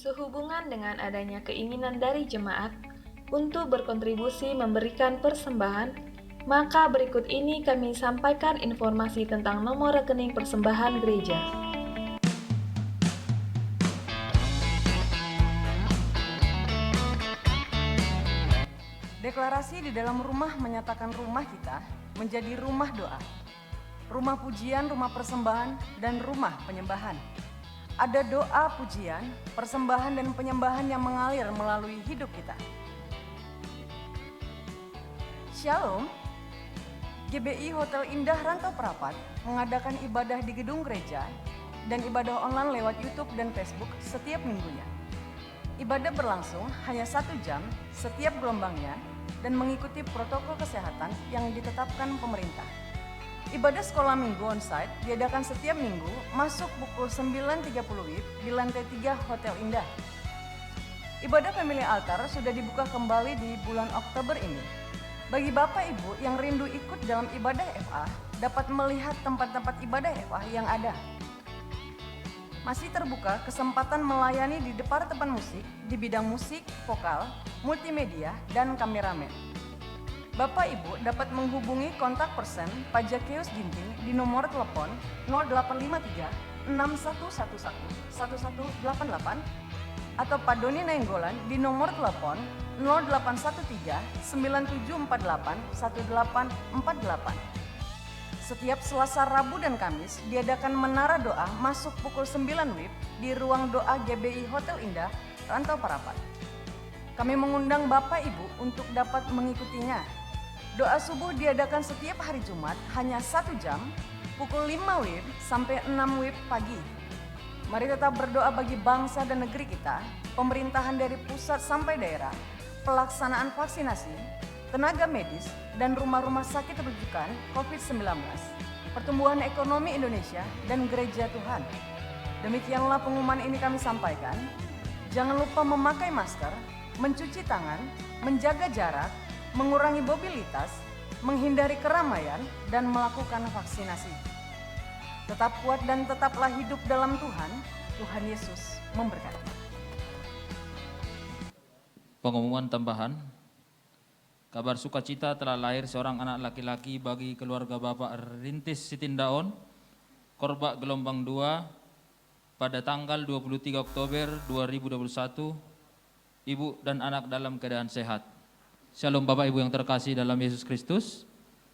Sehubungan dengan adanya keinginan dari jemaat untuk berkontribusi memberikan persembahan, maka berikut ini kami sampaikan informasi tentang nomor rekening persembahan gereja. Deklarasi di dalam rumah menyatakan rumah kita menjadi rumah doa, rumah pujian, rumah persembahan, dan rumah penyembahan. Ada doa, pujian, persembahan, dan penyembahan yang mengalir melalui hidup kita. Shalom, GBI Hotel Indah Rantau Perapat mengadakan ibadah di gedung gereja dan ibadah online lewat YouTube dan Facebook setiap minggunya. Ibadah berlangsung hanya 1 jam setiap gelombangnya dan mengikuti protokol kesehatan yang ditetapkan pemerintah. Ibadah sekolah minggu onsite diadakan setiap minggu masuk pukul 9.30 WIB di lantai 3 Hotel Indah. Ibadah Family Altar sudah dibuka kembali di bulan Oktober ini. Bagi Bapak Ibu yang rindu ikut dalam ibadah FA, dapat melihat tempat-tempat ibadah FA yang ada. Masih terbuka kesempatan melayani di departemen musik, di bidang musik, vokal, multimedia, dan kameramen. Bapak Ibu dapat menghubungi kontak person Pak Jakeus Ginting di nomor telepon 0853 6111 1188 atau Pak Doni Nainggolan di nomor telepon 0813 9748 1848. Setiap Selasa, Rabu, dan Kamis diadakan Menara Doa masuk pukul 9 WIB di ruang doa GBI Hotel Indah Rantau Perapat. Kami mengundang Bapak Ibu untuk dapat mengikutinya. Doa subuh diadakan setiap hari Jumat hanya 1 jam, pukul 5 WIB sampai 6 WIB pagi. Mari tetap berdoa bagi bangsa dan negeri kita, pemerintahan dari pusat sampai daerah, pelaksanaan vaksinasi, tenaga medis, dan rumah-rumah sakit rujukan COVID-19, pertumbuhan ekonomi Indonesia, dan gereja Tuhan. Demikianlah pengumuman ini kami sampaikan. Jangan lupa memakai masker, mencuci tangan, menjaga jarak, mengurangi mobilitas, menghindari keramaian, dan melakukan vaksinasi. Tetap kuat dan tetaplah hidup dalam Tuhan. Tuhan Yesus memberkati. Pengumuman tambahan. Kabar sukacita telah lahir seorang anak laki-laki bagi keluarga Bapak Rintis Sitindaon, Korbak Gelombang 2, pada tanggal 23 Oktober 2021, ibu dan anak dalam keadaan sehat. Shalom Bapak Ibu yang terkasih dalam Yesus Kristus.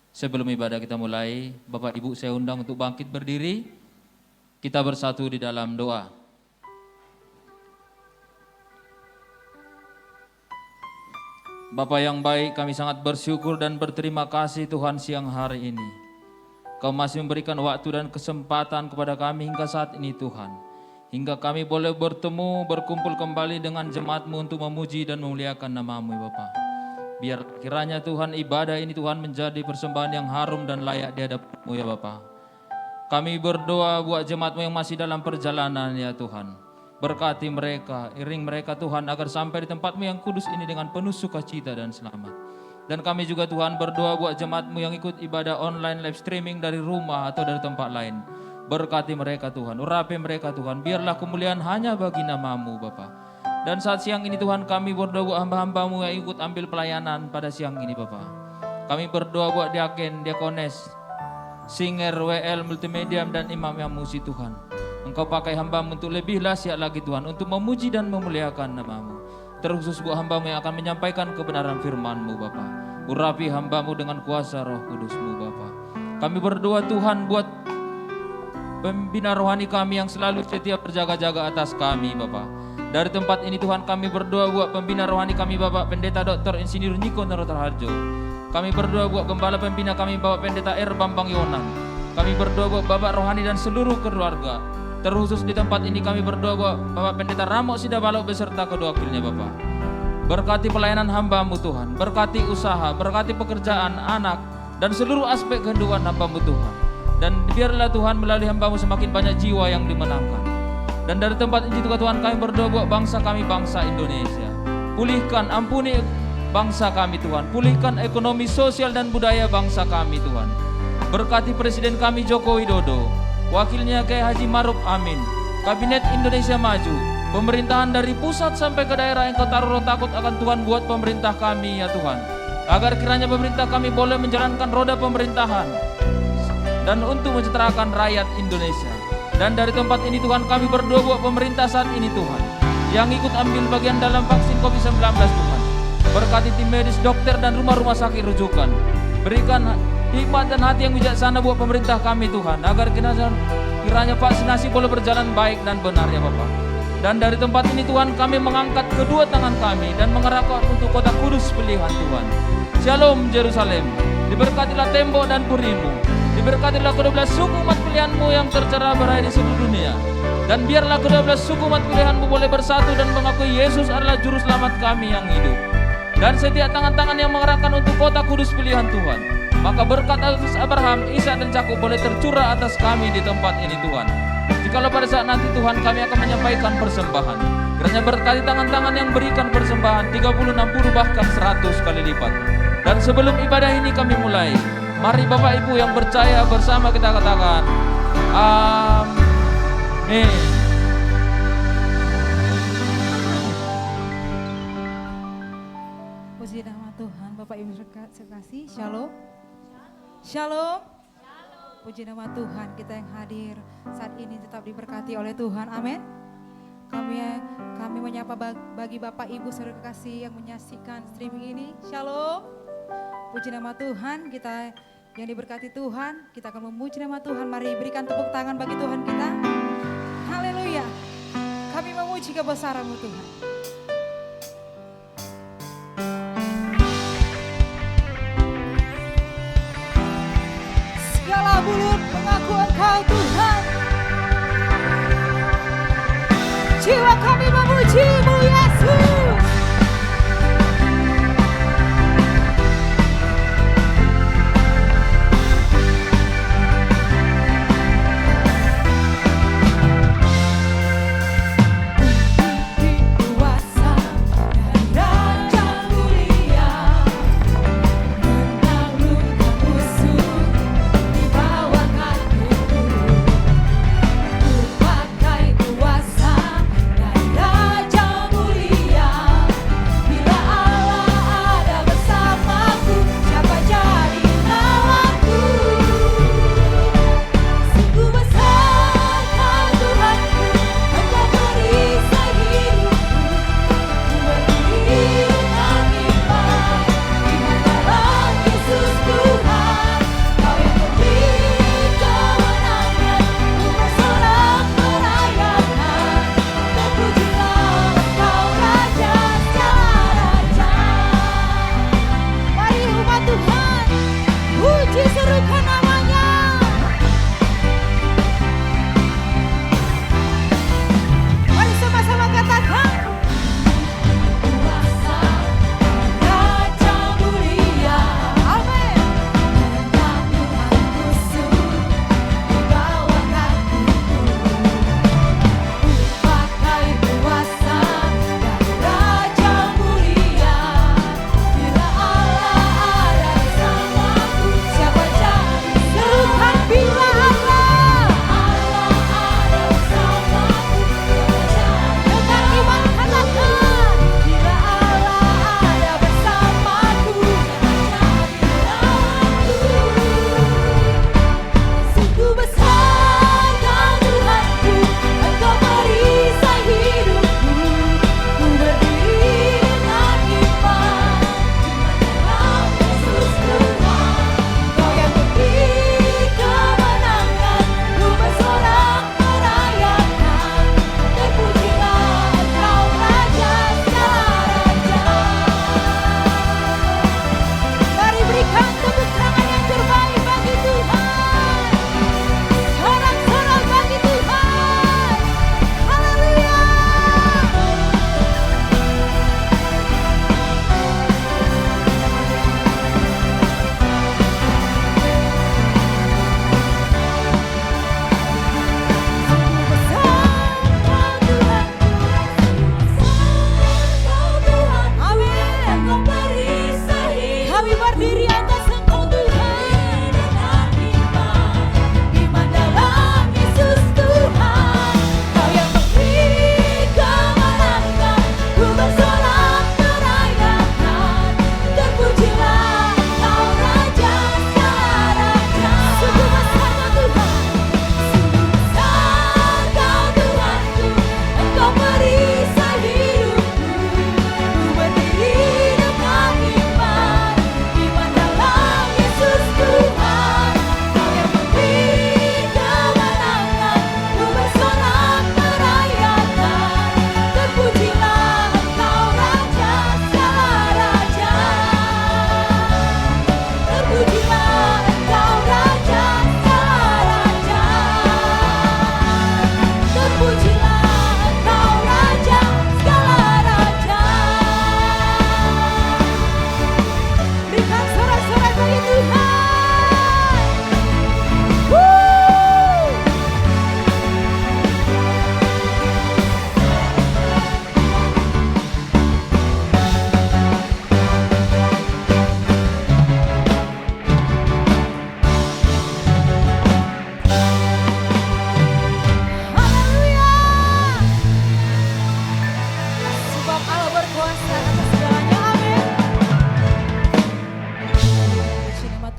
Sebelum ibadah kita mulai, Bapak Ibu saya undang untuk bangkit berdiri. Kita bersatu di dalam doa. Bapa yang baik, kami sangat bersyukur dan berterima kasih Tuhan siang hari ini. Kau masih memberikan waktu dan kesempatan kepada kami hingga saat ini Tuhan. Hingga kami boleh bertemu, berkumpul kembali dengan jemaat-Mu untuk memuji dan memuliakan nama-Mu ya Bapa. Biar kiranya Tuhan ibadah ini Tuhan menjadi persembahan yang harum dan layak di hadapan-Mu ya Bapa. Kami berdoa buat jemaat-Mu yang masih dalam perjalanan ya Tuhan. Berkati mereka, iring mereka Tuhan agar sampai di tempat-Mu yang kudus ini dengan penuh sukacita dan selamat. Dan kami juga Tuhan berdoa buat jemaat-Mu yang ikut ibadah online live streaming dari rumah atau dari tempat lain. Berkati mereka Tuhan, urapi mereka Tuhan, biarlah kemuliaan hanya bagi nama-Mu Bapa. Dan saat siang ini Tuhan kami berdoa buat hamba-hamba-Mu yang ikut ambil pelayanan pada siang ini Bapa. Kami berdoa buat diaken, diakones, singer, WL, multimedia dan imam yang muji Tuhan. Engkau pakai hamba-Mu untuk lebih lahsyat lagi Tuhan, untuk memuji dan memuliakan nama-Mu. Terkhusus buat hamba-Mu yang akan menyampaikan kebenaran firman-Mu Bapa. Urapi hamba-Mu dengan kuasa Roh Kudus-Mu Bapa. Kami berdoa Tuhan buat pembina rohani kami yang selalu setia berjaga-jaga atas kami Bapa. Dari tempat ini Tuhan kami berdoa buat pembina rohani kami Bapak Pendeta Dr. Insinyur Niko Norotar Harjo. Kami berdoa buat gembala pembina kami Bapak Pendeta R. Bambang Yonan. Kami berdoa buat Bapak rohani dan seluruh keluarga. Terkhusus di tempat ini kami berdoa buat Bapak Pendeta Ramok Sidabalok beserta kedua wakilnya Bapak. Berkati pelayanan hamba-Mu Tuhan, berkati usaha, berkati pekerjaan, anak, dan seluruh aspek kehidupan hamba-Mu Tuhan. Dan biarlah Tuhan melalui hamba-Mu semakin banyak jiwa yang dimenangkan. Dan dari tempat ini juga Tuhan kami berdoa buat bangsa kami, bangsa Indonesia. Pulihkan, ampuni bangsa kami Tuhan, pulihkan ekonomi, sosial, dan budaya bangsa kami Tuhan. Berkati Presiden kami Joko Widodo, wakilnya Kiai Haji Maruf Amin, Kabinet Indonesia Maju, Pemerintahan dari pusat sampai ke daerah Engkau taruh roh takut akan Tuhan buat pemerintah kami ya Tuhan. Agar kiranya pemerintah kami boleh menjalankan roda pemerintahan dan untuk mensejahterakan rakyat Indonesia. Dan dari tempat ini Tuhan kami berdoa buat pemerintah saat ini Tuhan, yang ikut ambil bagian dalam vaksin COVID-19 Tuhan. Berkati tim medis, dokter dan rumah-rumah sakit rujukan. Berikan hikmat dan hati yang bijaksana buat pemerintah kami Tuhan, agar kiranya vaksinasi boleh berjalan baik dan benar ya Bapak. Dan dari tempat ini Tuhan kami mengangkat kedua tangan kami dan mengarahkan untuk kota Kudus pilihan Tuhan. Shalom Yerusalem, diberkatilah tembok dan purimu, diberkatilah kedua belas suku umat pilihanmu yang tercerah berada di seluruh dunia. Dan biarlah kedua belas suku umat pilihanmu boleh bersatu dan mengakui Yesus adalah juru selamat kami yang hidup. Dan setiap tangan-tangan yang mengarahkan untuk kota Kudus pilihan Tuhan, maka berkat atas Abraham, Ishak dan Yakub boleh tercurah atas kami di tempat ini Tuhan. Jikalau pada saat nanti Tuhan kami akan menyampaikan persembahan, kiranya berkati tangan-tangan yang berikan persembahan 30, 60 bahkan 100 kali lipat. Dan sebelum ibadah ini kami mulai, mari Bapak Ibu yang percaya bersama kita katakan amin. Puji nama Tuhan. Bapak Ibu sekasih, shalom. Shalom. Puji nama Tuhan, kita yang hadir saat ini tetap diberkati oleh Tuhan, amin. Kami menyapa bagi Bapak Ibu saudara kekasih yang menyaksikan streaming ini, shalom. Puji nama Tuhan, kita yang diberkati Tuhan, kita akan memuji nama Tuhan. Mari berikan tepuk tangan bagi Tuhan kita. Haleluya. Kami memuji kebesaran-Mu Tuhan. Segala mulut mengaku Engkau Tuhan. Jiwa kami memuji-Mu Yesus. Pakai kuasa dan raja mulia.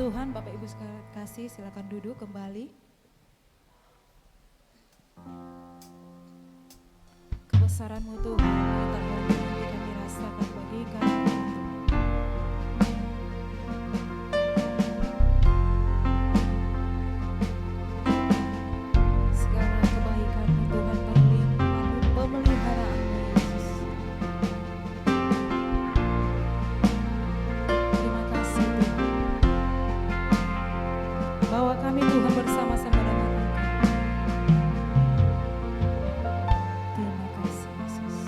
Tuhan, Bapak Ibu sekalian kasih, silakan duduk kembali. Kebesaran-Mu Tuhan, tak nanti kami rasakan bagi kami. Segala kebaikan-Mu Tuhan berlimpah, pemeliharaan-Mu Yesus. Terima kasih Tuhan, bahwa kami Tuhan bersama-sama dengan Engkau. Terima kasih Yesus.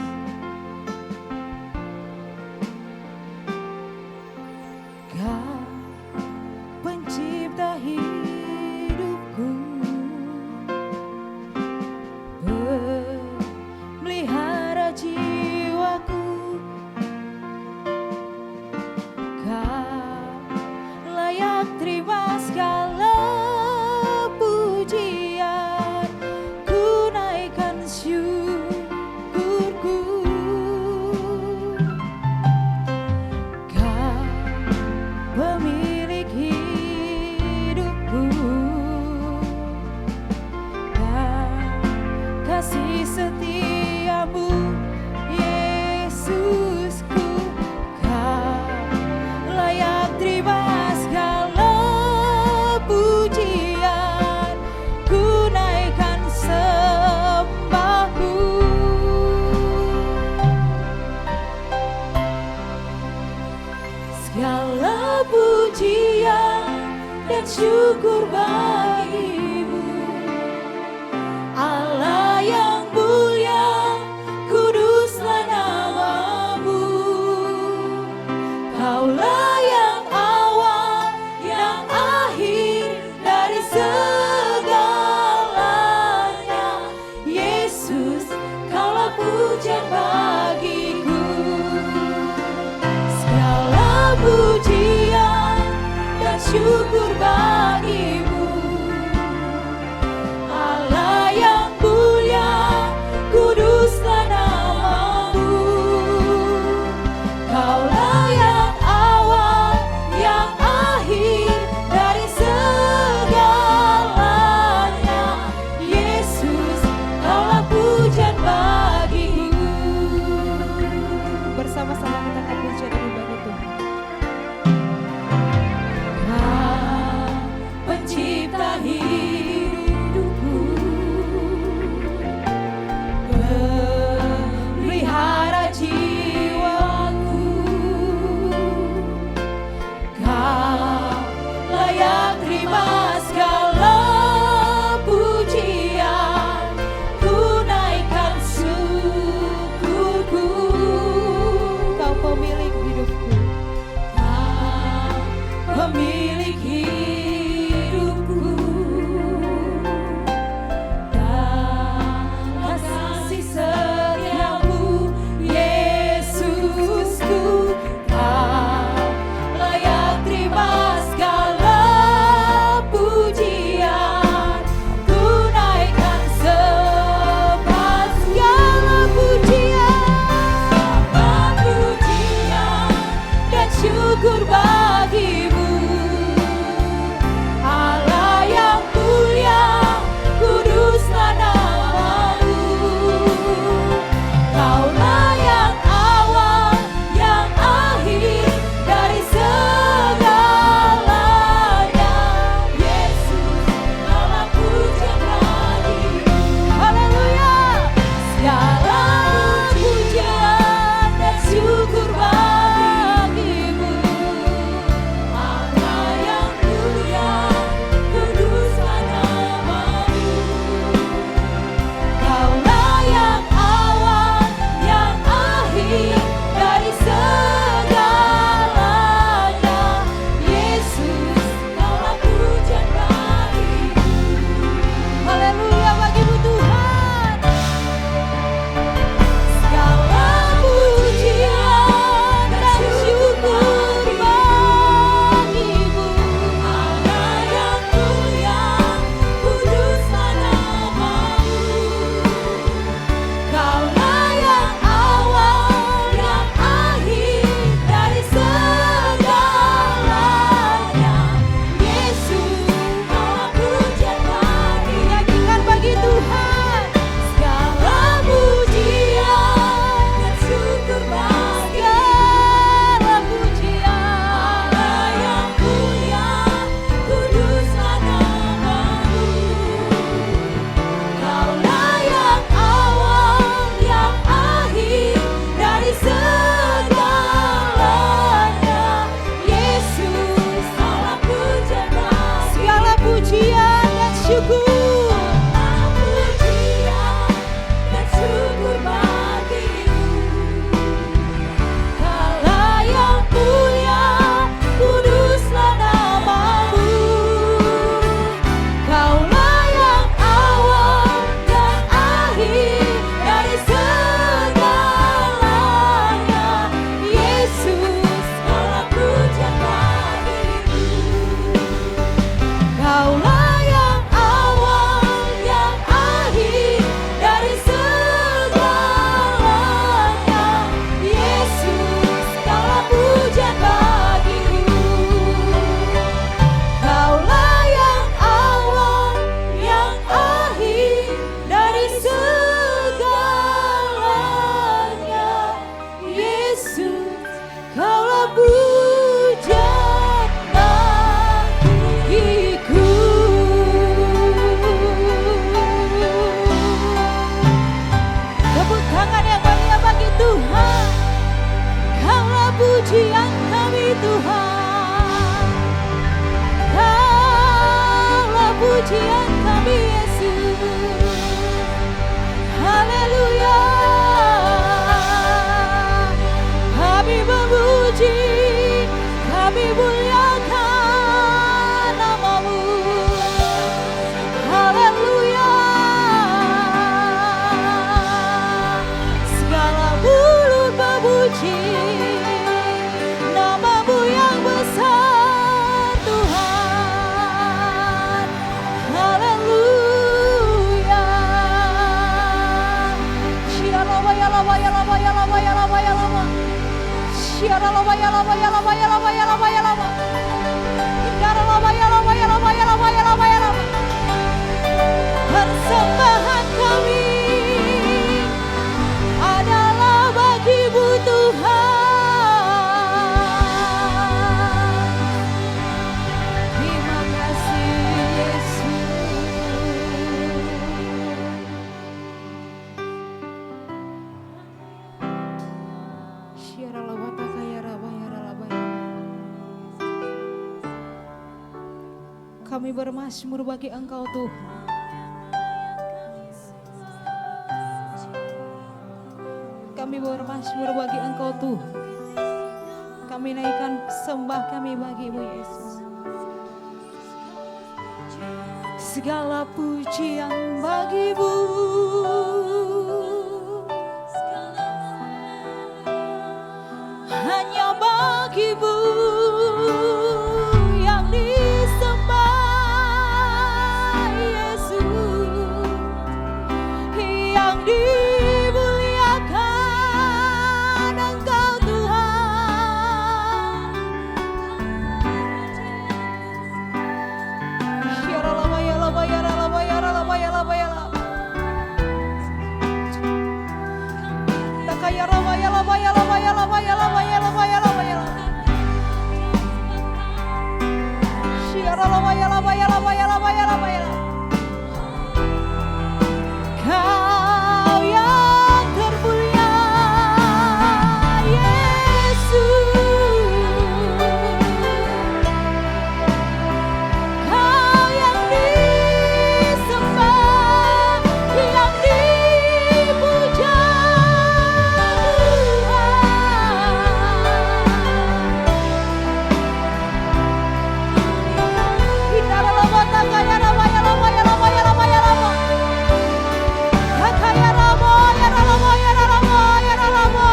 Kau pencipta hidupku, pemelihara jiwaku. Kau layak terima segala pujian, ku naikkan syukurku. Kau pemilik hidupku, dan kasih setiamu Yesusku. Kau layak terima segala pujian, ku naikkan sembahku. Segala pujian dan syukur bagimu, Allah yang mulia, kuduslah namamu. Kaulah yang awal, yang akhir dari segalanya. Yesus, Kaulah pujian bagiku. Segala pujian dan syukur bagimu, Allah yang mulia, kuduslah namamu. Kaulah yang awal, yang akhir dari segalanya. Yesus, Kaulah pujian bagiku. Bersama-sama kita akan puji dan bagi Tuhan. Kau pencipta hidupku, pelihara jiwaku. Kau layak terima segala pujian, ku naikkan syukurku. Kau pemilik hidupku, Kau pemilik hidupku, dan kasih setiamu Yesusku. Kau layak terima segala pujian, ku naikkan sembah. Segala pujian dan syukur bagimu, Shiara lava ya lava ya lava ya lava ya lava ya lava. Indara lava ya lava ya lava ya lava ya lava ya lava. Persembahan kami adalah bagi-Mu Tuhan. Terima kasih Yesus. Shiara lava takaya raba ya raba ya. Kami bermazmur bagi Engkau Tuhan. Kami bermazmur bagi Engkau Tuhan. Kami naikkan sembah kami bagi-Mu Yesus. Segala pujian bagi-Mu. Hanya bagi-Mu yang disembah Yesus. Yang dimuliakan Engkau Tuhan. Shiara lava ya lava ya lava ya lava ya lava ya lava. Takaya lava ya lava ya lava ya lava ya lava ya lava ya lava ya lava. Shiara lava ya lava ya lava ya lava ya lava ya lava. Kau yang termulia Yesus. Kau yang disembah, yang dipuja Tuhan. Hindara lava takaya raba ya lava ya lava ya lava ya lava. Takaya raba ya lava ya lava ya lava.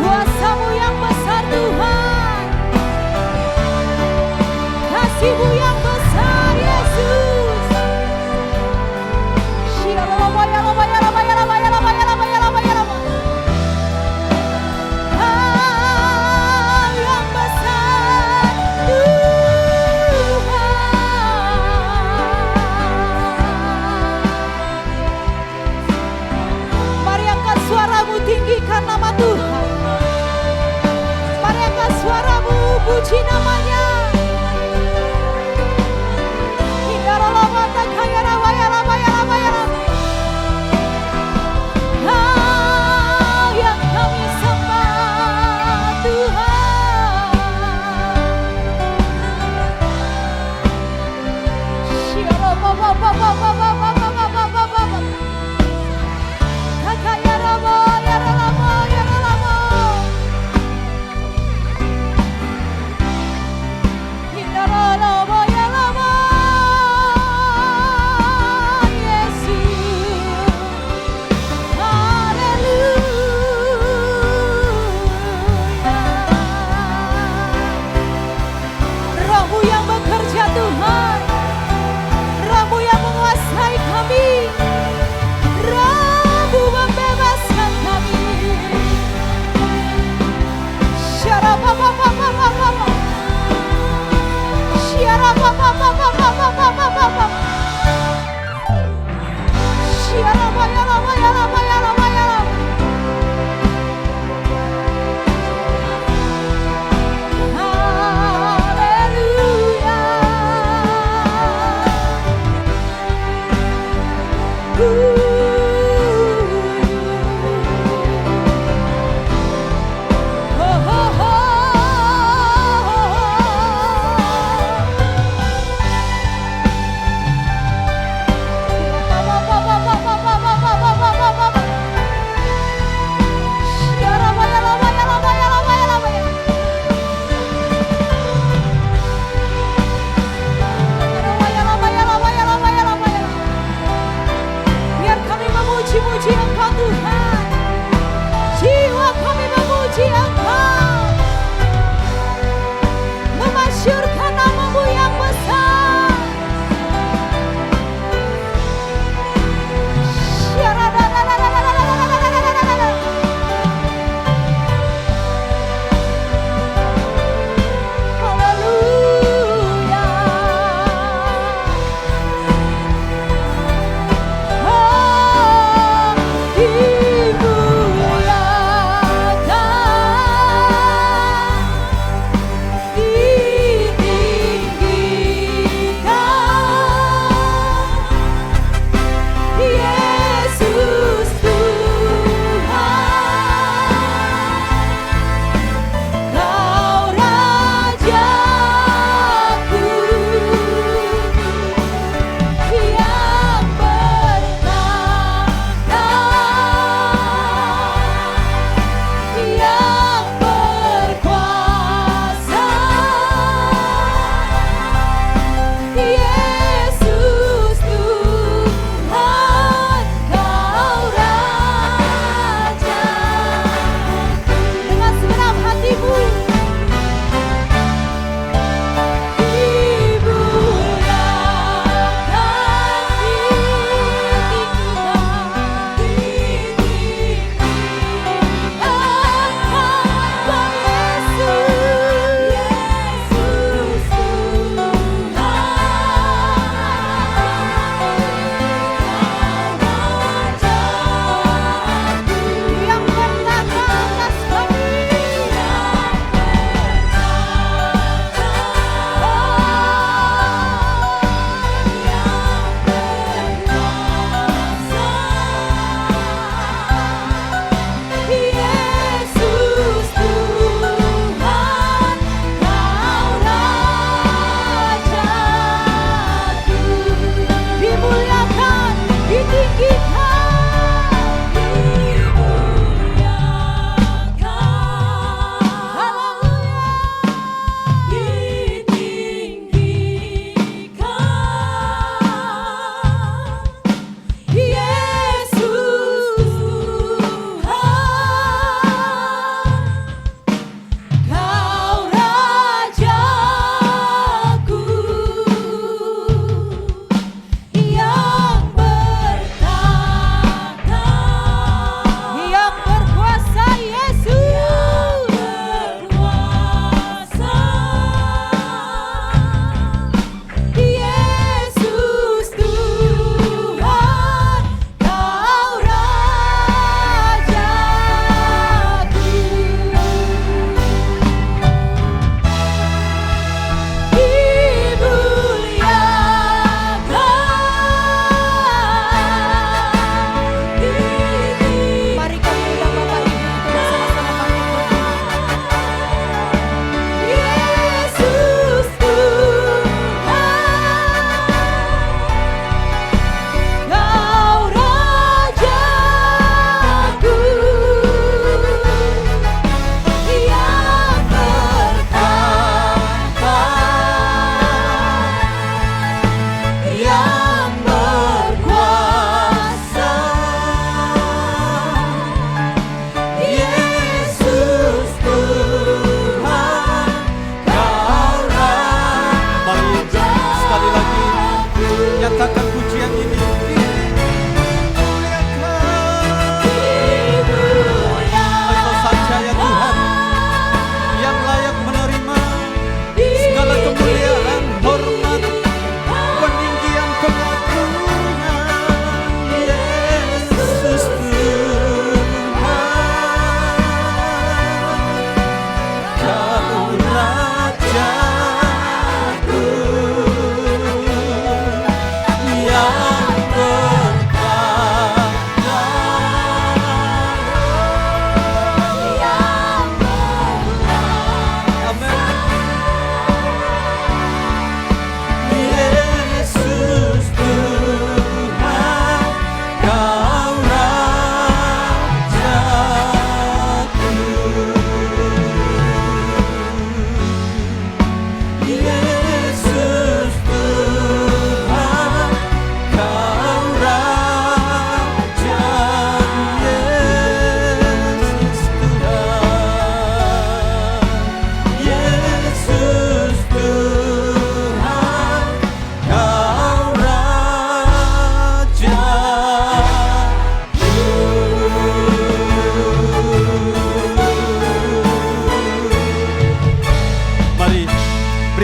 Kuasa-Mu yang besar Tuhan. Kasih-Mu yang besar Yesus. Shiara lava ya lava ya lava ya lava ya lava ya lava ya lava ya lava. Kau yang besar Tuhan. Mari angkat suaramu, tinggikan nama Tuhan. Mari angkat suaramu, puji namanya. Hindara lava takaya raba ya lava ya lava ya lava. Kau yang kami sembah Tuhan. Shiara baba baba baba baba baba baba. Takaya raba ya lava ya lava. Hindara lava ya lava. Yesus. Haleluya. Roh-Mu yang bekerja Tuhan. Roh-Mu yang menguasai kami. Roh-Mu membebaskan kami. Syara papa papa papa papa. Syara papa papa papa papa papa. Syara baya lama ya lama ya lama ya lama. Haleluya. Ba ba ba ba ba ba ba ba ba ba ba ba.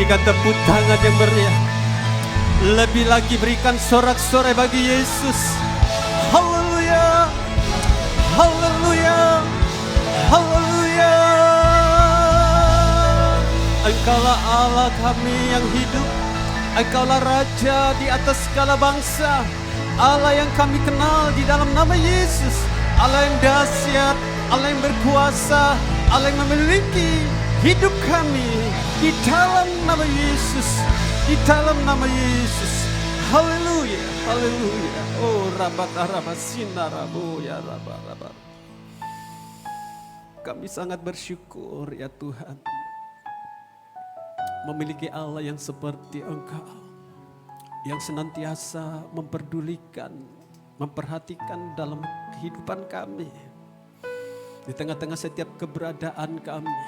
Berikan tepuk tangan yang meriah. Lebih lagi berikan sorak-sorai bagi Yesus. Haleluya. Haleluya. Haleluya. Engkaulah Allah kami yang hidup. Engkaulah Raja di atas segala bangsa. Allah yang kami kenal di dalam nama Yesus. Allah yang dahsyat, Allah yang berkuasa, Allah yang memiliki hidup kami di dalam nama Yesus. Di dalam nama Yesus. Haleluya, haleluya. Oh, rabatarabasina rabu ya rabar. Kami sangat bersyukur ya Tuhan, memiliki Allah yang seperti Engkau, yang senantiasa memperdulikan, memperhatikan dalam kehidupan kami, di tengah-tengah setiap keberadaan kami,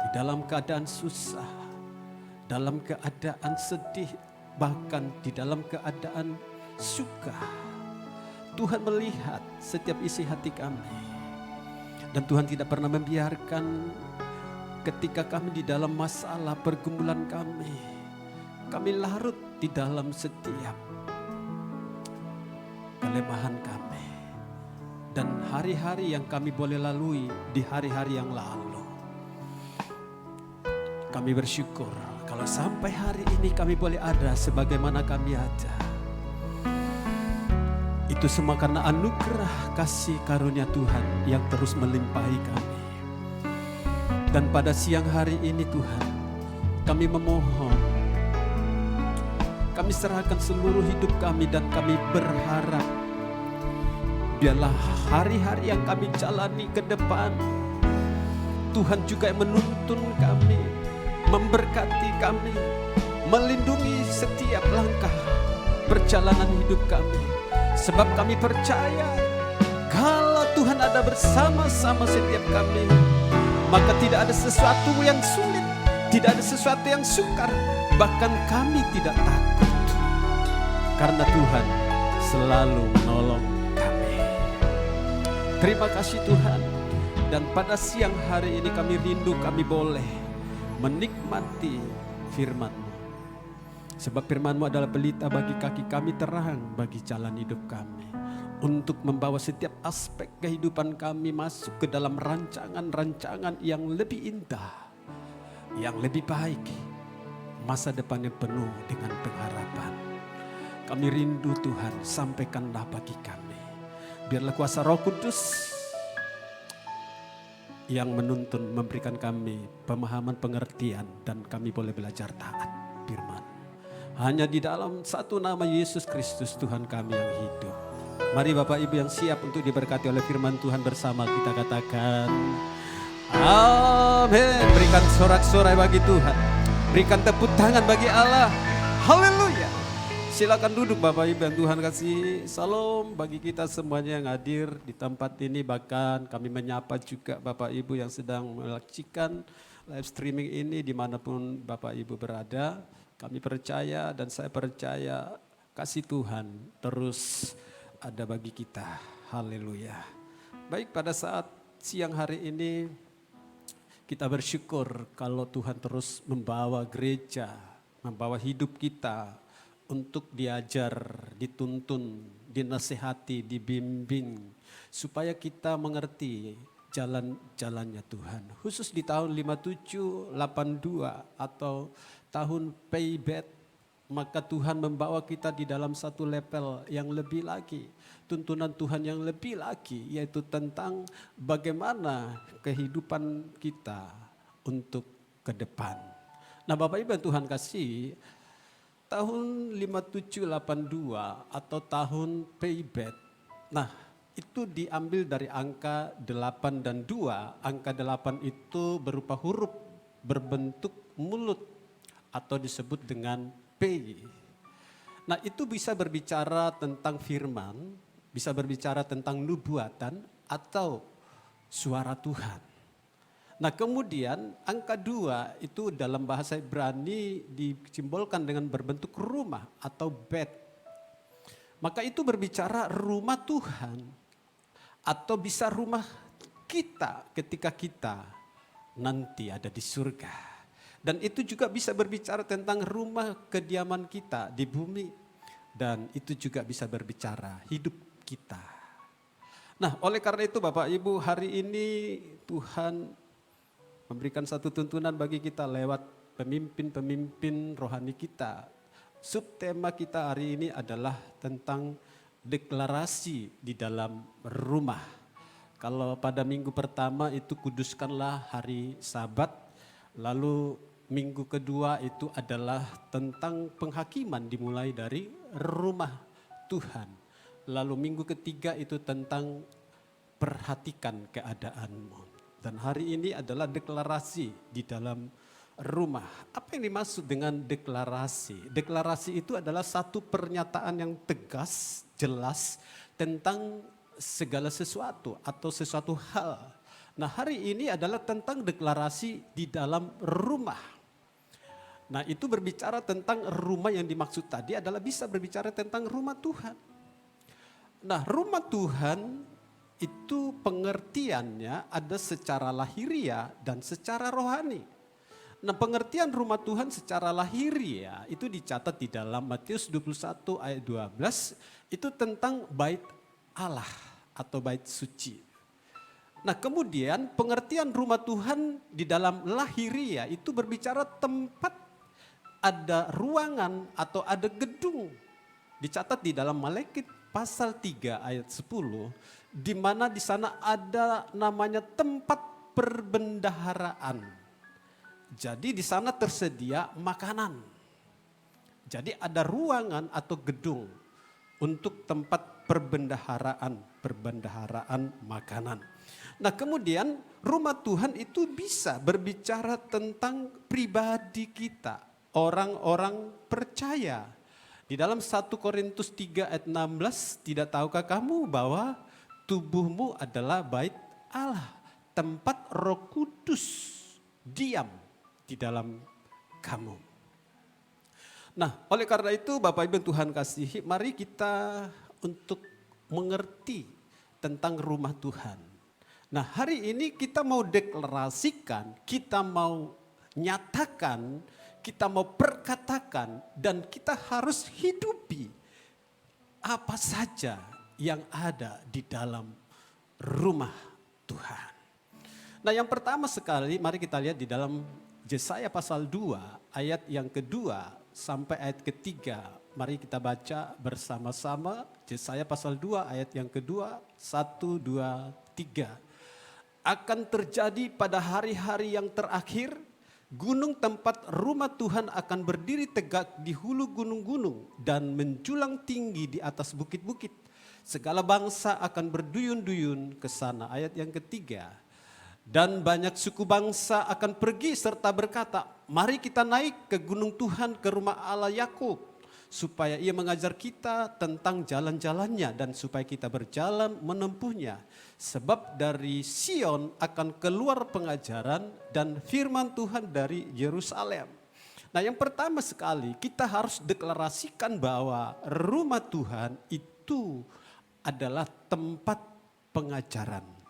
di dalam keadaan susah, dalam keadaan sedih, bahkan di dalam keadaan suka. Tuhan melihat setiap isi hati kami. Dan Tuhan tidak pernah membiarkan ketika kami di dalam masalah pergumulan kami larut di dalam setiap kelemahan kami. Dan hari-hari yang kami boleh lalui di hari-hari yang lalu, kami bersyukur kalau sampai hari ini kami boleh ada sebagaimana kami ada. Itu semua karena anugerah kasih karunia Tuhan yang terus melimpahi kami. Dan pada siang hari ini Tuhan, kami memohon, kami serahkan seluruh hidup kami dan kami berharap, biarlah hari-hari yang kami jalani ke depan, Tuhan juga yang menuntun kami, memberkati kami, melindungi setiap langkah perjalanan hidup kami. Sebab kami percaya kalau Tuhan ada bersama-sama setiap kami, maka tidak ada sesuatu yang sulit, tidak ada sesuatu yang sukar, bahkan kami tidak takut. Karena Tuhan selalu menolong kami. Terima kasih Tuhan. Dan pada siang hari ini kami rindu kami boleh menikmati firman-Mu. Sebab firman-Mu adalah pelita bagi kaki kami, terang bagi jalan hidup kami. Untuk membawa setiap aspek kehidupan kami masuk ke dalam rancangan-rancangan yang lebih indah, yang lebih baik. Masa depan yang penuh dengan pengharapan. Kami rindu Tuhan, sampaikanlah bagi kami. Biarlah kuasa Roh Kudus yang menuntun, memberikan kami pemahaman, pengertian, dan kami boleh belajar taat firman. Hanya di dalam satu nama Yesus Kristus Tuhan kami yang hidup. Mari Bapak Ibu yang siap untuk diberkati oleh firman Tuhan bersama kita katakan amin. Berikan sorak-sorai bagi Tuhan. Berikan tepuk tangan bagi Allah. Haleluya. Silakan duduk Bapak Ibu yang Tuhan kasih. Salam bagi kita semuanya yang hadir di tempat ini. Bahkan kami menyapa juga Bapak Ibu yang sedang menyaksikan live streaming ini dimanapun Bapak Ibu berada. Kami percaya dan saya percaya kasih Tuhan terus ada bagi kita. Haleluya. Baik, pada saat siang hari ini kita bersyukur kalau Tuhan terus membawa gereja, membawa hidup kita untuk diajar, dituntun, dinasihati, dibimbing. Supaya kita mengerti jalan-jalannya Tuhan. Khusus di tahun 57, 82 atau tahun payback, maka Tuhan membawa kita di dalam satu level yang lebih lagi. Tuntunan Tuhan yang lebih lagi, yaitu tentang bagaimana kehidupan kita untuk ke depan. Nah Bapak Ibu Tuhan kasih, tahun 57, 82 atau tahun payback, nah itu diambil dari angka 8 dan 2. Angka 8 itu berupa huruf berbentuk mulut atau disebut dengan P. Nah itu bisa berbicara tentang firman, bisa berbicara tentang nubuatan atau suara Tuhan. Nah kemudian angka 2 itu dalam bahasa Ibrani disimbolkan dengan berbentuk rumah atau bed. Maka itu berbicara rumah Tuhan atau bisa rumah kita ketika kita nanti ada di surga. Dan itu juga bisa berbicara tentang rumah kediaman kita di bumi. Dan itu juga bisa berbicara hidup kita. Nah, oleh karena itu Bapak Ibu, hari ini Tuhan memberikan satu tuntunan bagi kita lewat pemimpin-pemimpin rohani kita. Subtema kita hari ini adalah tentang deklarasi di dalam rumah. Kalau pada minggu pertama itu kuduskanlah hari Sabat, lalu minggu kedua itu adalah tentang penghakiman dimulai dari rumah Tuhan. Lalu minggu ketiga itu tentang perhatikan keadaanmu. Dan hari ini adalah deklarasi di dalam rumah. Apa yang dimaksud dengan deklarasi? Deklarasi itu adalah satu pernyataan yang tegas, jelas tentang segala sesuatu atau sesuatu hal. Nah, hari ini adalah tentang deklarasi di dalam rumah. Nah, itu berbicara tentang rumah yang dimaksud tadi adalah bisa berbicara tentang rumah Tuhan. Nah, rumah Tuhan itu pengertiannya ada secara lahiriah dan secara rohani. Nah, pengertian rumah Tuhan secara lahiriah itu dicatat di dalam Matius 21 ayat 12, itu tentang bait Allah atau bait suci. Nah, kemudian pengertian rumah Tuhan di dalam lahiriah itu berbicara tempat ada ruangan atau ada gedung. Dicatat di dalam Malakit pasal 3 ayat 10, di mana di sana ada namanya tempat perbendaharaan. Jadi di sana tersedia makanan. Jadi ada ruangan atau gedung untuk tempat perbendaharaan makanan. Nah, kemudian rumah Tuhan itu bisa berbicara tentang pribadi kita, orang-orang percaya. Di dalam 1 Korintus 3 ayat 16, tidak tahukah kamu bahwa tubuhmu adalah bait Allah, tempat Roh Kudus diam di dalam kamu. Nah, oleh karena itu Bapak Ibu Tuhan kasihi, mari kita untuk mengerti tentang rumah Tuhan. Nah, hari ini kita mau deklarasikan, kita mau nyatakan, kita mau perkatakan, dan kita harus hidupi apa saja yang ada di dalam rumah Tuhan. Nah, yang pertama sekali mari kita lihat di dalam Yesaya pasal 2 ayat yang kedua sampai ayat ketiga. Mari kita baca bersama-sama Yesaya pasal 2 ayat yang kedua, 1, 2, 3. Akan terjadi pada hari-hari yang terakhir, gunung tempat rumah Tuhan akan berdiri tegak di hulu gunung-gunung dan menjulang tinggi di atas bukit-bukit. Segala bangsa akan berduyun-duyun ke sana. Ayat yang ketiga. Dan banyak suku bangsa akan pergi serta berkata, mari kita naik ke gunung Tuhan, ke rumah Allah Yakub, supaya ia mengajar kita tentang jalan-jalannya dan supaya kita berjalan menempuhnya. Sebab dari Sion akan keluar pengajaran dan firman Tuhan dari Yerusalem. Nah, yang pertama sekali kita harus deklarasikan bahwa rumah Tuhan itu adalah tempat pengajaran.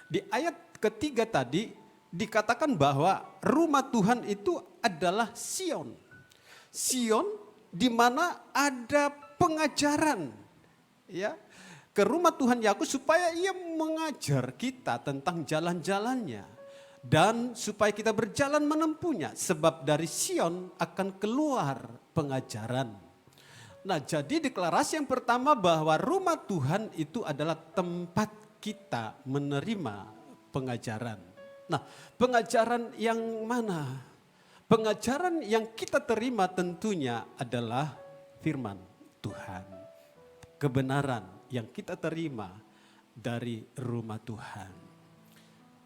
Di ayat ketiga tadi dikatakan bahwa rumah Tuhan itu adalah Sion. Sion di mana ada pengajaran, ya, ke rumah Tuhan Yakub supaya ia mengajar kita tentang jalan-jalannya dan supaya kita berjalan menempuhnya, sebab dari Sion akan keluar pengajaran. Nah, jadi deklarasi yang pertama bahwa rumah Tuhan itu adalah tempat kita menerima pengajaran. Nah, pengajaran yang mana? Pengajaran yang kita terima tentunya adalah firman Tuhan. Kebenaran yang kita terima dari rumah Tuhan.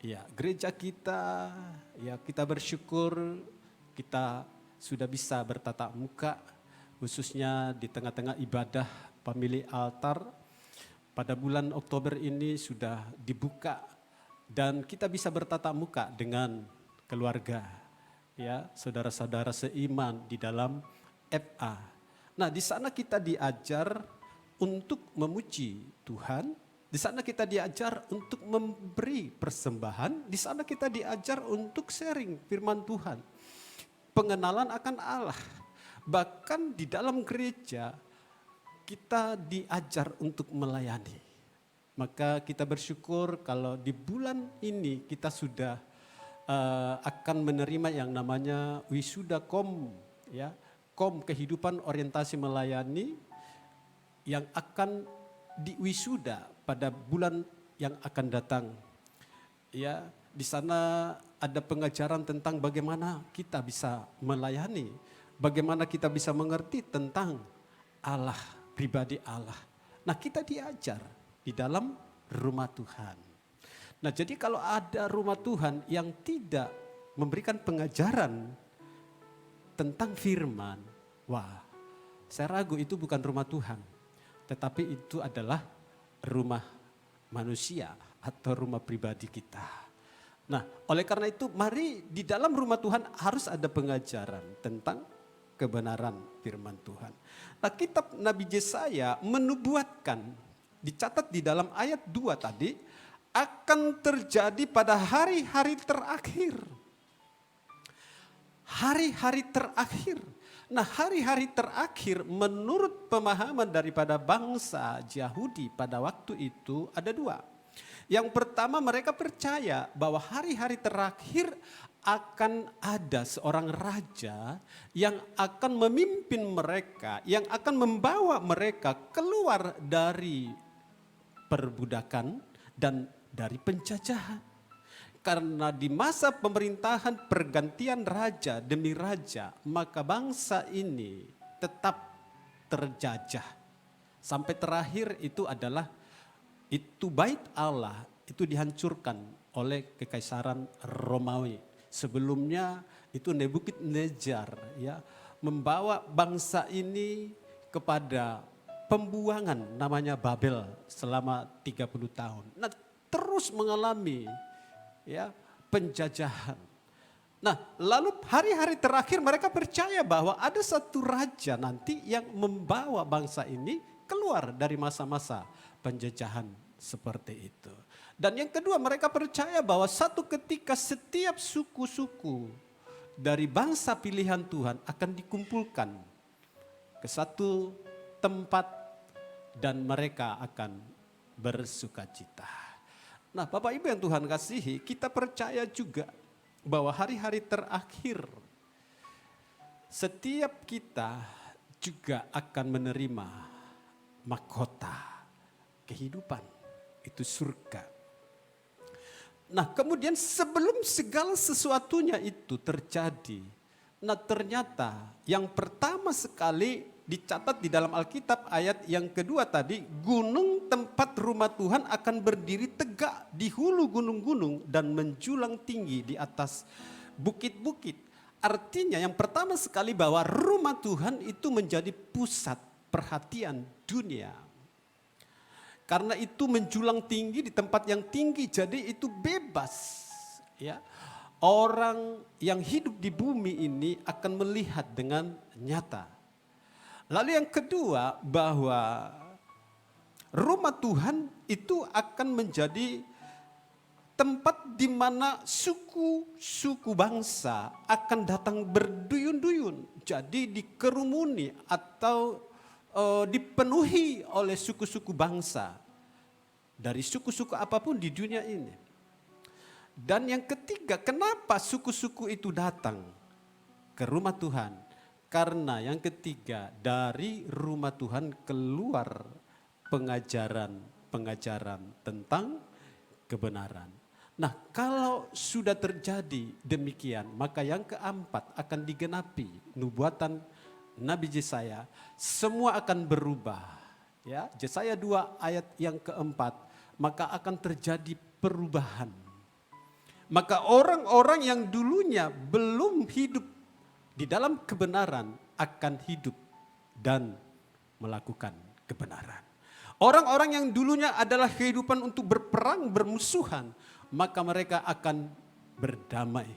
Ya, gereja kita, ya kita bersyukur kita sudah bisa bertatap muka, khususnya di tengah-tengah ibadah pemilih altar. Pada bulan Oktober ini sudah dibuka dan kita bisa bertatap muka dengan keluarga, ya, saudara-saudara seiman di dalam FA. Nah, di sana kita diajar untuk memuji Tuhan, Di sana kita diajar untuk memberi persembahan, di sana kita diajar untuk sharing firman Tuhan. Pengenalan akan Allah. Bahkan di dalam gereja kita diajar untuk melayani. Maka kita bersyukur kalau di bulan ini kita sudah akan menerima yang namanya wisuda kom, ya, kom kehidupan orientasi melayani yang akan diwisuda pada bulan yang akan datang. Ya, di sana ada pengajaran tentang bagaimana kita bisa melayani, bagaimana kita bisa mengerti tentang Allah, pribadi Allah. Nah, kita diajar di dalam rumah Tuhan. Nah, jadi kalau ada rumah Tuhan yang tidak memberikan pengajaran tentang firman, wah, saya ragu itu bukan rumah Tuhan, tetapi itu adalah rumah manusia atau rumah pribadi kita. Nah, oleh karena itu mari di dalam rumah Tuhan harus ada pengajaran tentang kebenaran firman Tuhan. Nah, kitab Nabi Yesaya menubuatkan, dicatat di dalam ayat 2 tadi, akan terjadi pada hari-hari terakhir. Hari-hari terakhir. Nah, hari-hari terakhir menurut pemahaman daripada bangsa Yahudi pada waktu itu ada 2. Yang pertama, mereka percaya bahwa hari-hari terakhir akan ada seorang raja yang akan memimpin mereka, yang akan membawa mereka keluar dari perbudakan dan dari penjajahan. Karena di masa pemerintahan pergantian raja demi raja, maka bangsa ini tetap terjajah. Sampai terakhir itu adalah, itu bait Allah itu dihancurkan oleh kekaisaran Romawi. Sebelumnya itu Nebukadnezar, ya, membawa bangsa ini kepada pembuangan namanya Babel selama 30 tahun. Nah, terus mengalami, ya, penjajahan. Nah, lalu hari-hari terakhir mereka percaya bahwa ada satu raja nanti yang membawa bangsa ini keluar dari masa-masa penjajahan seperti itu. Dan yang kedua, mereka percaya bahwa satu ketika setiap suku-suku dari bangsa pilihan Tuhan akan dikumpulkan ke satu tempat dan mereka akan bersukacita. Nah, Bapak Ibu yang Tuhan kasihi, kita percaya juga bahwa hari-hari terakhir setiap kita juga akan menerima mahkota kehidupan, itu surga. Nah, kemudian sebelum segala sesuatunya itu terjadi, nah ternyata yang pertama sekali dicatat di dalam Alkitab ayat yang kedua tadi, gunung tempat rumah Tuhan akan berdiri tegak di hulu gunung-gunung dan menjulang tinggi di atas bukit-bukit. Artinya yang pertama sekali bahwa rumah Tuhan itu menjadi pusat perhatian dunia. Karena itu menjulang tinggi di tempat yang tinggi, jadi itu bebas. Ya, orang yang hidup di bumi ini akan melihat dengan nyata. Lalu yang kedua, bahwa rumah Tuhan itu akan menjadi tempat di mana suku-suku bangsa akan datang berduyun-duyun. Jadi dikerumuni atau dipenuhi oleh suku-suku bangsa dari suku-suku apapun di dunia ini. Dan yang ketiga, kenapa suku-suku itu datang ke rumah Tuhan? Karena yang ketiga, dari rumah Tuhan keluar pengajaran tentang kebenaran. Nah, kalau sudah terjadi demikian, maka yang keempat akan digenapi nubuatan Nabi Yesaya, semua akan berubah. Ya, Yesaya 2 ayat yang keempat, maka akan terjadi perubahan. Maka orang-orang yang dulunya belum hidup di dalam kebenaran akan hidup dan melakukan kebenaran. Orang-orang yang dulunya adalah kehidupan untuk berperang, bermusuhan, maka mereka akan berdamai.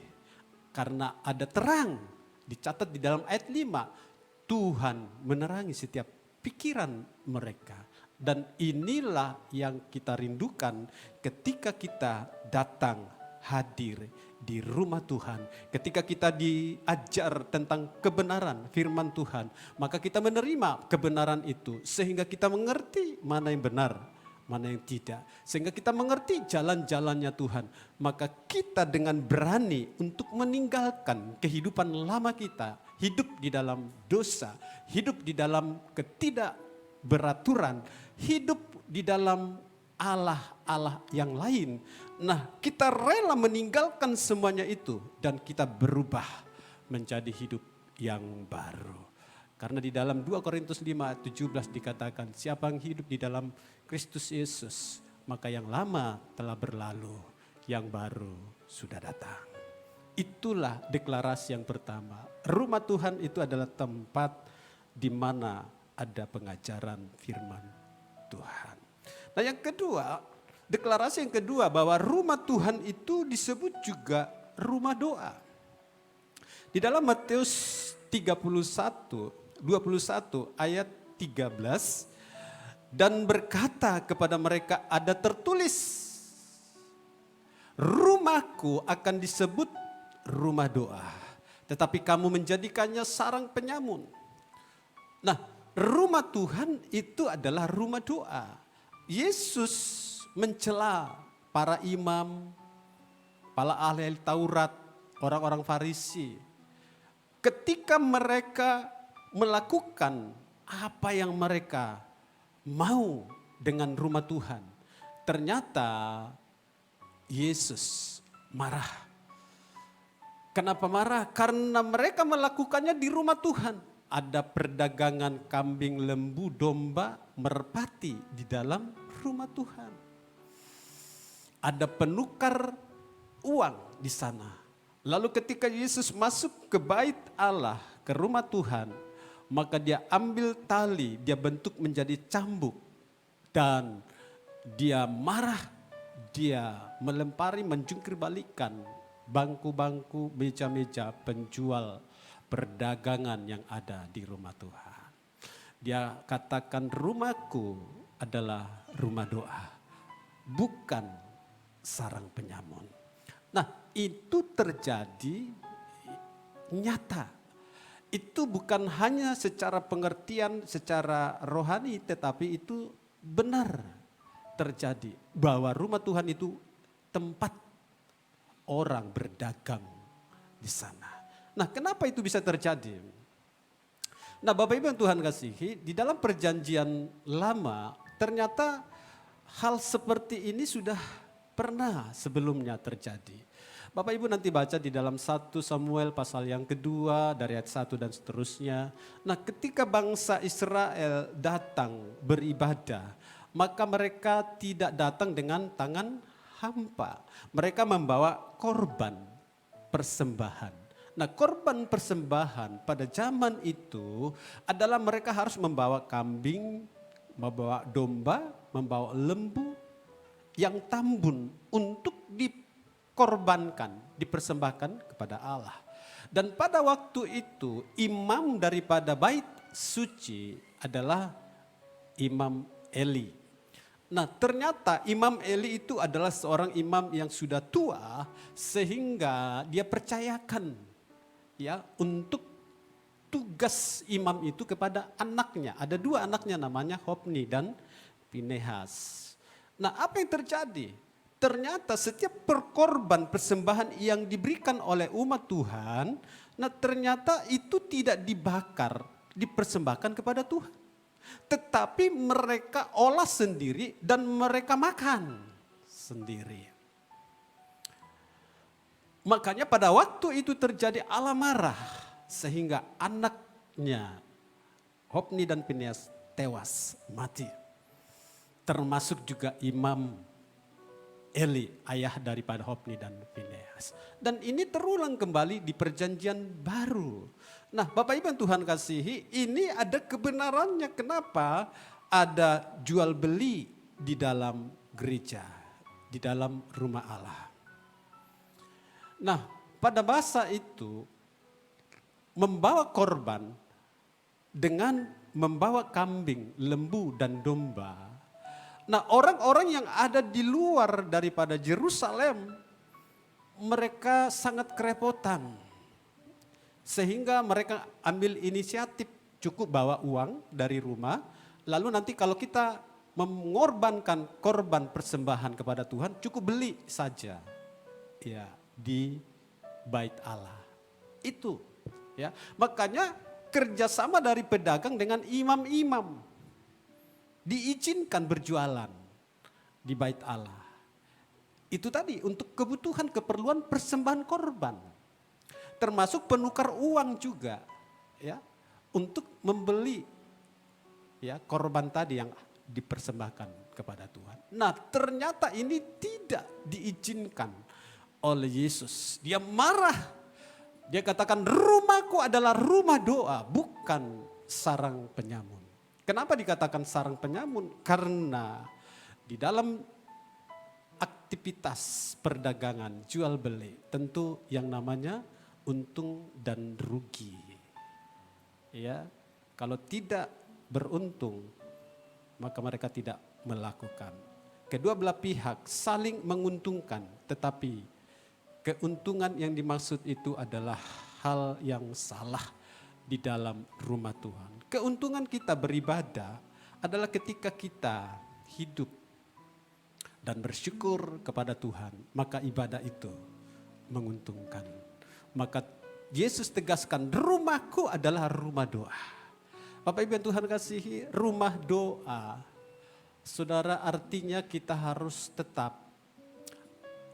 Karena ada terang, dicatat di dalam ayat 5, Tuhan menerangi setiap pikiran mereka. Dan inilah yang kita rindukan ketika kita datang hadir di rumah Tuhan. Ketika kita diajar tentang kebenaran firman Tuhan, maka kita menerima kebenaran itu sehingga kita mengerti mana yang benar, mana yang tidak. Sehingga kita mengerti jalan-jalannya Tuhan. Maka kita dengan berani untuk meninggalkan kehidupan lama kita, hidup di dalam dosa, hidup di dalam ketidakberaturan, hidup di dalam Allah yang lain. Nah, kita rela meninggalkan semuanya itu dan kita berubah menjadi hidup yang baru. Karena di dalam 2 Korintus 5:17 dikatakan, siapa yang hidup di dalam Kristus Yesus, maka yang lama telah berlalu, yang baru sudah datang. Itulah deklarasi yang pertama. Rumah Tuhan itu adalah tempat di mana ada pengajaran firman Tuhan. Nah, yang kedua, deklarasi yang kedua bahwa rumah Tuhan itu disebut juga rumah doa. Di dalam Matius 21 ayat 13, dan berkata kepada mereka, ada tertulis, rumahku akan disebut rumah doa, tetapi kamu menjadikannya sarang penyamun. Nah, rumah Tuhan itu adalah rumah doa. Yesus mencela para imam, para ahli Taurat, orang-orang Farisi. Ketika mereka melakukan apa yang mereka mau dengan rumah Tuhan, ternyata Yesus marah. Kenapa marah? Karena mereka melakukannya di rumah Tuhan. Ada perdagangan kambing, lembu, domba, merpati di dalam rumah Tuhan. Ada penukar uang di sana. Lalu ketika Yesus masuk ke bait Allah, ke rumah Tuhan, maka dia ambil tali, dia bentuk menjadi cambuk. Dan dia marah, dia melempari, menjungkir balikan bangku-bangku, meja-meja penjual perdagangan yang ada di rumah Tuhan. Dia katakan, rumahku adalah rumah doa, bukan sarang penyamun. Nah, itu terjadi nyata. Itu bukan hanya secara pengertian, secara rohani, tetapi itu benar terjadi. Bahwa rumah Tuhan itu tempat orang berdagang di sana. Nah, kenapa itu bisa terjadi? Nah, Bapak Ibu yang Tuhan kasihi, di dalam perjanjian lama ternyata hal seperti ini sudah pernah sebelumnya terjadi. Bapak Ibu nanti baca di dalam 1 Samuel pasal yang kedua dari ayat 1 dan seterusnya. Nah, ketika bangsa Israel datang beribadah, maka mereka tidak datang dengan tangan hampa. Mereka membawa korban persembahan. Nah, korban persembahan pada zaman itu adalah mereka harus membawa kambing, membawa domba, membawa lembu yang tambun untuk dikorbankan, dipersembahkan kepada Allah. Dan pada waktu itu imam daripada bait suci adalah Imam Eli. Nah, ternyata Imam Eli itu adalah seorang imam yang sudah tua sehingga dia percayakan ya untuk tugas imam itu kepada anaknya. Ada 2 anaknya namanya Hofni dan Pinehas. Nah, apa yang terjadi? Ternyata setiap perkorban persembahan yang diberikan oleh umat Tuhan, nah ternyata itu tidak dibakar, dipersembahkan kepada Tuhan. Tetapi mereka olah sendiri dan mereka makan sendiri. Makanya pada waktu itu terjadi Allah marah sehingga anaknya Hofni dan Pinehas tewas mati. Termasuk juga Imam Eli, ayah daripada Hofni dan Pinehas. Dan ini terulang kembali di perjanjian baru. Nah, Bapak Ibu yang Tuhan kasihi, ini ada kebenarannya kenapa ada jual beli di dalam gereja, di dalam rumah Allah. Nah, pada masa itu membawa korban dengan membawa kambing, lembu, dan domba. Nah, orang-orang yang ada di luar daripada Yerusalem, mereka sangat kerepotan. Sehingga mereka ambil inisiatif, cukup bawa uang dari rumah, lalu nanti kalau kita mengorbankan korban persembahan kepada Tuhan, cukup beli saja ya di Bait Allah. Itu ya. Makanya kerjasama dari pedagang dengan imam-imam diizinkan berjualan di Bait Allah. Itu tadi untuk kebutuhan keperluan persembahan korban. Termasuk penukar uang juga ya untuk membeli ya korban tadi yang dipersembahkan kepada Tuhan. Nah, ternyata ini tidak diizinkan oleh Yesus. Dia marah. Dia katakan, rumahku adalah rumah doa, bukan sarang penyamun. Kenapa dikatakan sarang penyamun? Karena di dalam aktivitas perdagangan jual beli tentu yang namanya untung dan rugi. Ya, kalau tidak beruntung maka mereka tidak melakukan. Kedua belah pihak saling menguntungkan, tetapi keuntungan yang dimaksud itu adalah hal yang salah di dalam rumah Tuhan. Keuntungan kita beribadah adalah ketika kita hidup dan bersyukur kepada Tuhan, maka ibadah itu menguntungkan. Maka Yesus tegaskan, rumahku adalah rumah doa. Bapak Ibu yang Tuhan kasihi, rumah doa, saudara, artinya kita harus tetap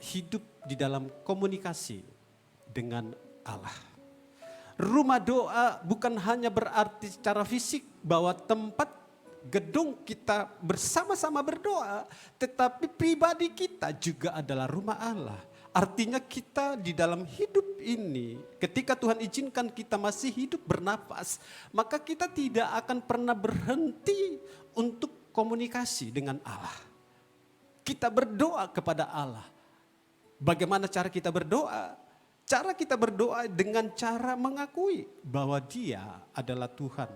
hidup di dalam komunikasi dengan Allah. Rumah doa bukan hanya berarti secara fisik bahwa tempat gedung kita bersama-sama berdoa, tetapi pribadi kita juga adalah rumah Allah. Artinya kita di dalam hidup ini, ketika Tuhan izinkan kita masih hidup bernapas, maka kita tidak akan pernah berhenti untuk komunikasi dengan Allah. Kita berdoa kepada Allah. Bagaimana cara kita berdoa? Cara kita berdoa dengan cara mengakui bahwa Dia adalah Tuhan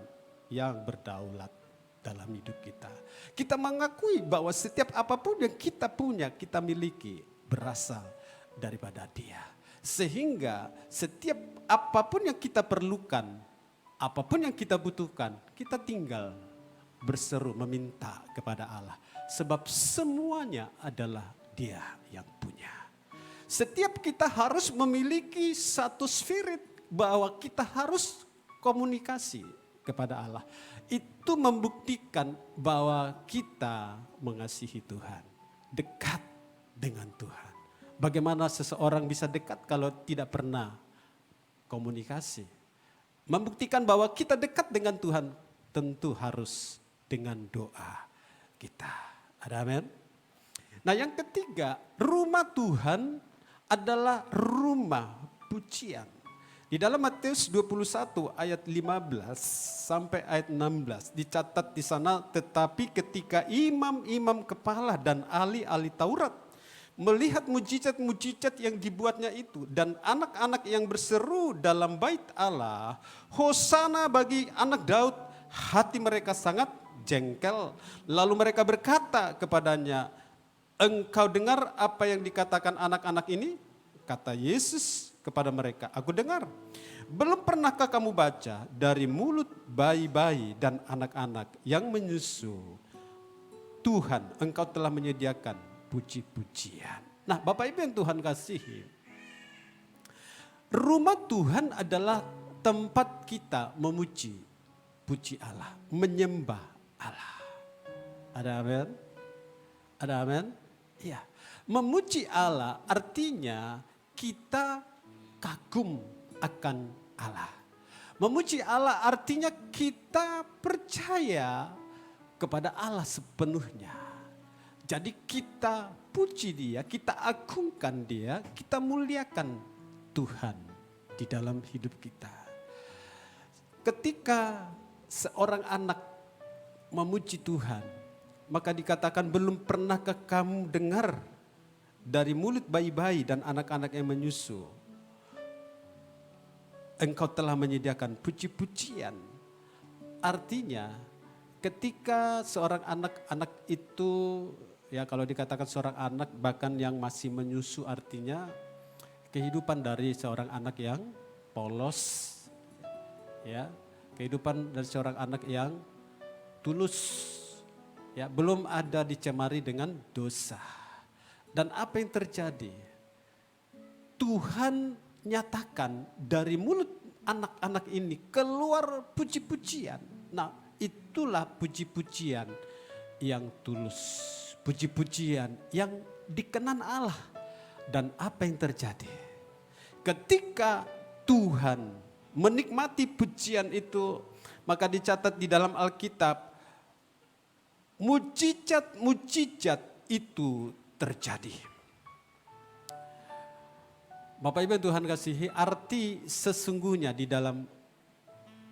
yang berdaulat dalam hidup kita. Kita mengakui bahwa setiap apapun yang kita punya, kita miliki berasal daripada Dia. Sehingga setiap apapun yang kita perlukan, apapun yang kita butuhkan, kita tinggal berseru meminta kepada Allah. Sebab semuanya adalah Dia yang punya. Setiap kita harus memiliki satu spirit bahwa kita harus komunikasi kepada Allah. Itu membuktikan bahwa kita mengasihi Tuhan, dekat dengan Tuhan. Bagaimana seseorang bisa dekat kalau tidak pernah komunikasi? Membuktikan bahwa kita dekat dengan Tuhan tentu harus dengan doa kita. Ada amin? Nah, yang ketiga, rumah Tuhan adalah rumah pujian. Di dalam Matius 21 ayat 15 sampai ayat 16 dicatat di sana, tetapi ketika imam-imam kepala dan ahli-ahli Taurat melihat mujizat-mujizat yang dibuatnya itu dan anak-anak yang berseru dalam Bait Allah, Hosana bagi anak Daud, hati mereka sangat jengkel. Lalu mereka berkata kepadanya, engkau dengar apa yang dikatakan anak-anak ini? Kata Yesus kepada mereka, aku dengar. Belum pernahkah kamu baca dari mulut bayi-bayi dan anak-anak yang menyusu, Tuhan engkau telah menyediakan puji-pujian. Nah, Bapak Ibu yang Tuhan kasihi, rumah Tuhan adalah tempat kita memuji, puji Allah, menyembah Allah. Ada amin? Ada amin? Iya. Memuji Allah artinya kita kagum akan Allah. Memuji Allah artinya kita percaya kepada Allah sepenuhnya. Jadi kita puji Dia, kita agungkan Dia, kita muliakan Tuhan di dalam hidup kita. Ketika seorang anak memuji Tuhan, maka dikatakan belum pernahkah kamu dengar dari mulut bayi-bayi dan anak-anak yang menyusu, engkau telah menyediakan puji-pujian. artinya ketika seorang anak itu, ya kalau dikatakan seorang anak bahkan yang masih menyusu, artinya kehidupan dari seorang anak yang polos, ya, kehidupan dari seorang anak yang tulus, ya, belum ada dicemari dengan dosa. Dan apa yang terjadi? Tuhan nyatakan dari mulut anak-anak ini keluar puji-pujian. Nah, itulah puji-pujian yang tulus, puji-pujian yang dikenan Allah. Dan apa yang terjadi? Ketika Tuhan menikmati pujian itu, maka dicatat di dalam Alkitab, mujizat-mujizat itu terjadi. Bapak Ibu Tuhan kasihi, arti sesungguhnya di dalam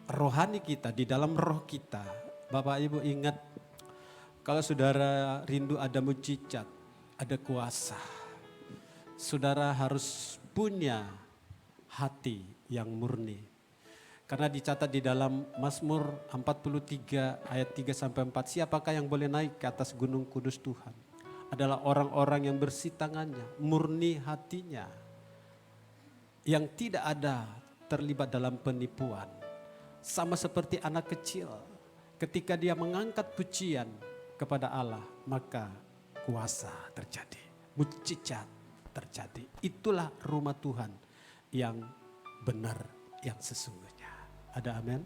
rohani kita, di dalam roh kita. Bapak Ibu ingat, kalau saudara rindu ada mujizat, ada kuasa, saudara harus punya hati yang murni. Karena dicatat di dalam Mazmur 43 ayat 3-4, siapakah yang boleh naik ke atas gunung kudus Tuhan? Adalah orang-orang yang bersih tangannya, murni hatinya, yang tidak ada terlibat dalam penipuan. Sama seperti anak kecil, ketika dia mengangkat pujian kepada Allah, maka kuasa terjadi, mujizat terjadi. Itulah rumah Tuhan yang benar, yang sesungguhnya. Ada amin?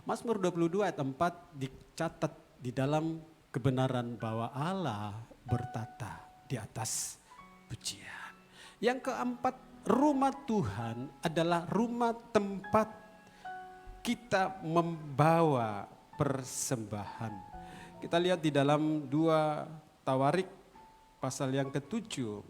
Mazmur 22 ayat 4 dicatat di dalam kebenaran bahwa Allah bertata di atas pujian. Yang keempat, rumah Tuhan adalah rumah tempat kita membawa persembahan. Kita lihat di dalam 2 Tawarik pasal yang ke-7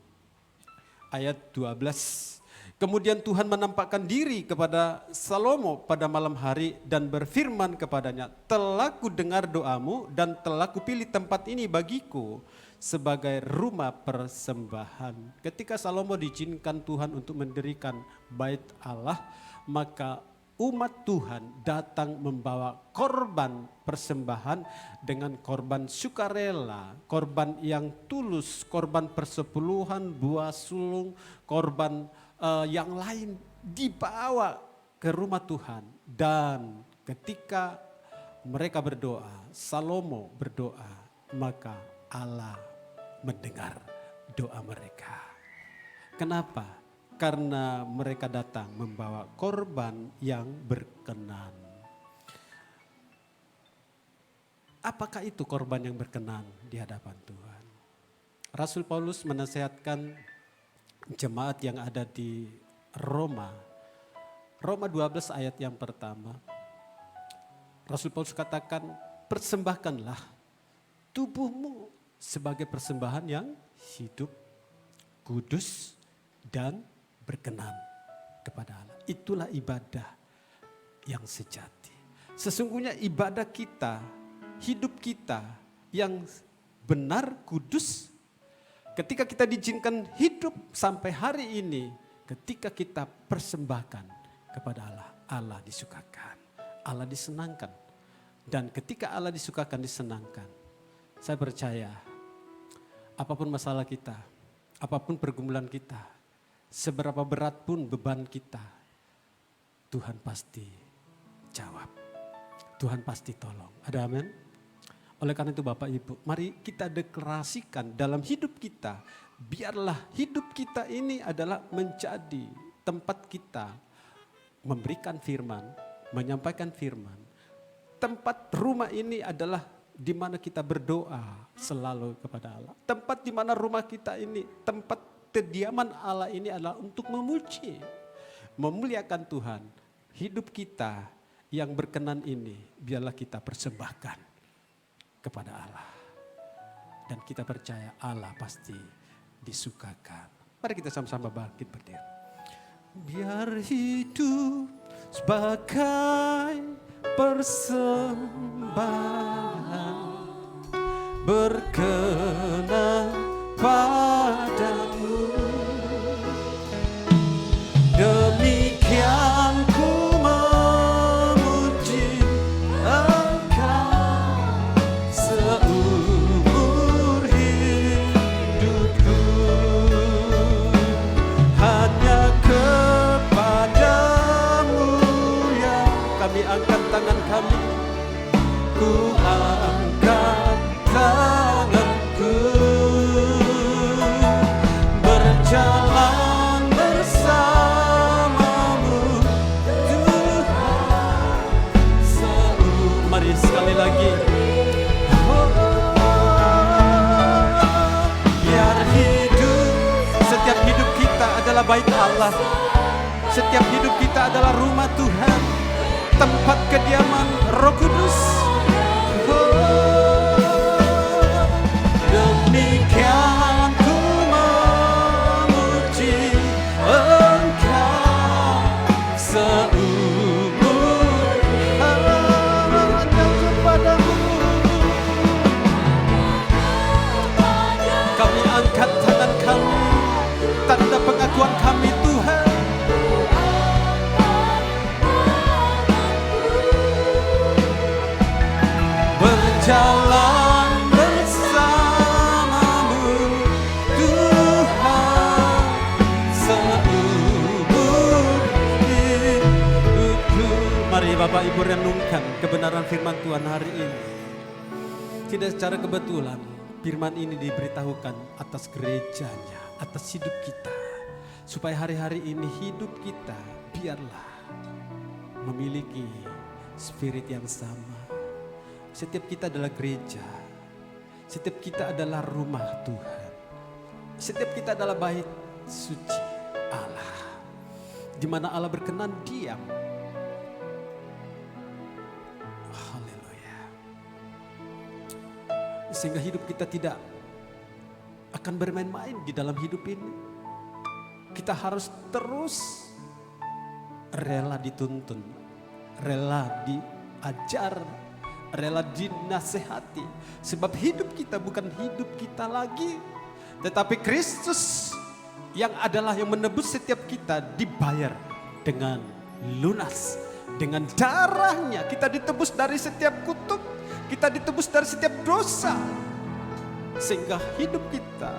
ayat 12. Kemudian Tuhan menampakkan diri kepada Salomo pada malam hari dan berfirman kepadanya, telah ku dengar doamu dan telah ku pilih tempat ini bagiku sebagai rumah persembahan. Ketika Salomo diizinkan Tuhan untuk mendirikan bait Allah, maka umat Tuhan datang membawa korban persembahan dengan korban sukarela, korban yang tulus, korban persepuluhan, buah sulung, korban yang lain dibawa ke rumah Tuhan. Dan ketika mereka berdoa, Salomo berdoa, maka Allah mendengar doa mereka. Kenapa? Karena mereka datang membawa korban yang berkenan. Apakah itu korban yang berkenan di hadapan Tuhan? Rasul Paulus menasihatkan jemaat yang ada di Roma 12 ayat yang pertama. Rasul Paulus katakan, persembahkanlah tubuhmu sebagai persembahan yang hidup, kudus, dan berkenan kepada Allah. Itulah ibadah yang sejati. Sesungguhnya ibadah kita, hidup kita yang benar, kudus, ketika kita diizinkan hidup sampai hari ini, ketika kita persembahkan kepada Allah, Allah disukakan, Allah disenangkan. Dan ketika Allah disukakan, disenangkan, saya percaya apapun masalah kita, apapun pergumulan kita, seberapa berat pun beban kita, Tuhan pasti jawab, Tuhan pasti tolong. Ada amin? Oleh karena itu Bapak Ibu, mari kita deklarasikan dalam hidup kita, biarlah hidup kita ini adalah menjadi tempat kita memberikan firman, menyampaikan firman. Tempat rumah ini adalah di mana kita berdoa selalu kepada Allah. Tempat di mana rumah kita ini, tempat kediaman Allah ini adalah untuk memuji, memuliakan Tuhan. Hidup kita yang berkenan ini, biarlah kita persembahkan kepada Allah. Dan kita percaya Allah pasti disukakan. Mari kita sama-sama bangkit berdiri. Biar hidup sebagai persembahan berkenan padamu. Demikian ku memuji adalah bait Allah. Setiap hidup kita adalah rumah Tuhan, tempat kediaman Roh Kudus. Demikian ku memuji Engkau seumur hanya kepadamu. Kami angkat tangan kami, tanda pengakuan kami Tuhan. Berjalan bersamamu Tuhan seumur hidupku. Mari Bapak Ibu renungkan kebenaran firman Tuhan hari ini. Tidak secara kebetulan firman ini diberitahukan atas gerejanya, atas hidup kita. Supaya hari-hari ini hidup kita biarlah memiliki spirit yang sama. Setiap kita adalah gereja. Setiap kita adalah rumah Tuhan. Setiap kita adalah bait suci Allah, di mana Allah berkenan diam. Haleluya. Sehingga hidup kita tidak akan bermain-main di dalam hidup ini. Kita harus terus rela dituntun, rela diajar, rela dinasehati. Sebab hidup kita bukan hidup kita lagi, tetapi Kristus yang adalah yang menebus setiap kita dibayar dengan lunas. Dengan darahnya kita ditebus dari setiap kutuk, kita ditebus dari setiap dosa. Sehingga hidup kita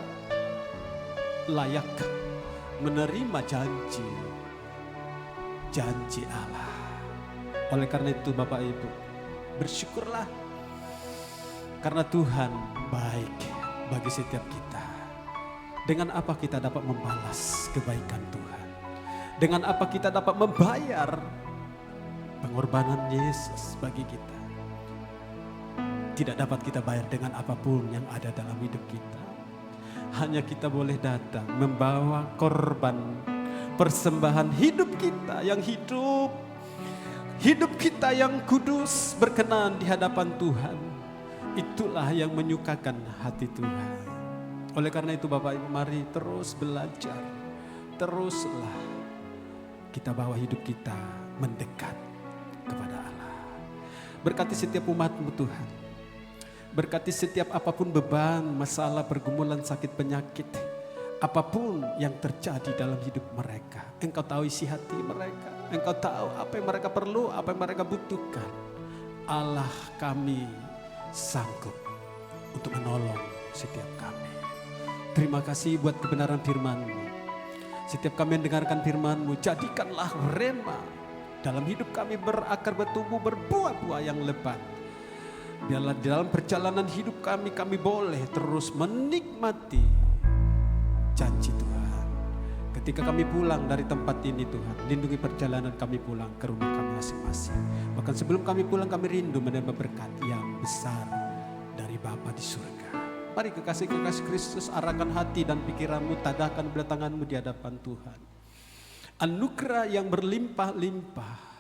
layak menerima janji Allah. Oleh karena itu Bapak Ibu, bersyukurlah karena Tuhan baik bagi setiap kita. Dengan apa kita dapat membalas kebaikan Tuhan? Dengan apa kita dapat membayar pengorbanan Yesus bagi kita? Tidak dapat kita bayar dengan apapun yang ada dalam hidup kita. Hanya kita boleh datang membawa korban persembahan hidup kita yang hidup. Hidup kita yang kudus berkenan di hadapan Tuhan. Itulah yang menyukakan hati Tuhan. Oleh karena itu Bapak Ibu, mari terus belajar. Teruslah kita bawa hidup kita mendekat kepada Allah. Berkati setiap umat-Mu Tuhan. Berkati setiap apapun beban, masalah, pergumulan, sakit, penyakit. Apapun yang terjadi dalam hidup mereka. Engkau tahu isi hati mereka. Engkau tahu apa yang mereka perlu, apa yang mereka butuhkan. Allah kami sanggup untuk menolong setiap kami. Terima kasih buat kebenaran firman-Mu. Setiap kami mendengarkan firman-Mu, jadikanlah rema dalam hidup kami berakar, bertumbuh, berbuah-buah yang lebat. Biarlah di dalam perjalanan hidup kami boleh terus menikmati janji Tuhan. Ketika kami pulang dari tempat ini Tuhan, lindungi perjalanan kami pulang ke rumah kami masing-masing. Bahkan sebelum kami pulang kami rindu menerima berkat yang besar dari Bapa di surga. Mari kekasih-kekasih Kristus, arahkan hati dan pikiranmu, tadahkan belatanganmu di hadapan Tuhan. Anugerah yang berlimpah-limpah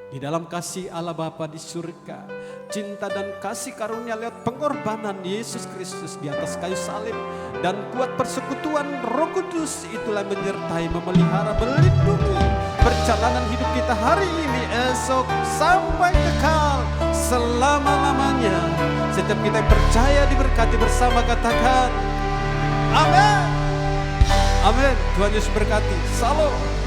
di dalam kasih Allah Bapa di surga, cinta dan kasih karunia lewat pengorbanan Yesus Kristus di atas kayu salib, dan kuat persekutuan Roh Kudus itulah menyertai, memelihara, melindungi perjalanan hidup kita hari ini, esok, sampai kekal selama-lamanya. Setiap kita yang percaya diberkati bersama katakan amin. Amin. Tuhan Yesus berkati. Salam.